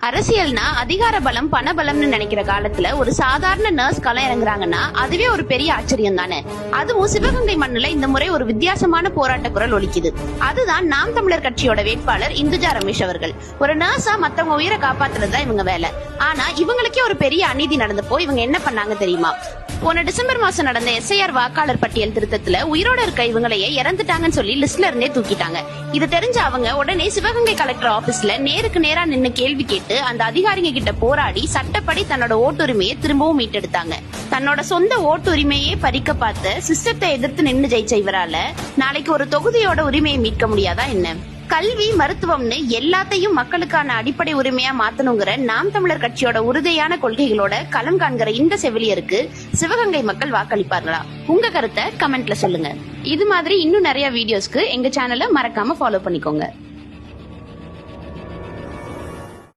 அரசியல்னா அதிகார பலம் பண பலம்னு நினைக்கிற காலத்துல ஒரு சாதாரண நர்ஸ் களம் இறங்குறாங்கன்னா அதுவே ஒரு பெரிய ஆச்சரியம் தானே. அதுவும் சிவகங்கை மண்ணுல இந்த முறை ஒரு வித்தியாசமான போராட்ட குரல் ஒலிக்குது. அதுதான் நாம் தமிழர் கட்சியோட வேட்பாளர் இந்துஜா ரமேஷ் அவர்கள். ஒரு நர்ஸா மத்தவங்க உயிரை காப்பாத்துறதுதான் இவங்க வேலை. ஆனா இவங்களுக்கே ஒரு பெரிய அநீதி நடந்தப்போ இவங்க என்ன பண்ணாங்க தெரியுமா? போன டிசம்பர் மாசம் நடந்த எஸ்ஐஆர் வாக்காளர் பட்டியல் திருத்தத்துல உயிரோட இருக்க இவங்களையே இறந்துட்டாங்கன்னு சொல்லி லிஸ்ட்ல இருந்தே தூக்கிட்டாங்க. இது தெரிஞ்ச அவங்க உடனே சிவகங்கை கலெக்டர் ஆபீஸ்ல நேருக்கு நேரா நின்னு கேள்வி கேட்டு அந்த அதிகாரிங்க கிட்ட போராடி சட்டப்படி தன்னோட ஓட்டுரிமையை திரும்பவும் மீட்டெடுத்தாங்க. தன்னோட சொந்த ஓட்டுரிமையே பறிக்க பார்த்த சிஸ்டத்தை எதிர்த்து நின்னு ஜெயிச்ச இவரால நாளைக்கு ஒரு தொகுதியோட உரிமையை மீட்க முடியாதா என்ன? கல்வி மருத்துவம்னு எல்லாத்தையும் மக்களுக்கான அடிப்படை உரிமையா மாத்தணுங்கிற நாம் தமிழர் கட்சியோட உறுதியான கொள்கைகளோட களம் காண்கிற இந்த செவிலியருக்கு சிவகங்கை மக்கள் வாக்களிப்பார்களா? உங்க கருத்தை கமெண்ட்ல சொல்லுங்க. இது மாதிரி இன்னும் நிறைய வீடியோஸ்க்கு எங்க சேனலை மறக்காம ஃபாலோ பண்ணிக்கோங்க.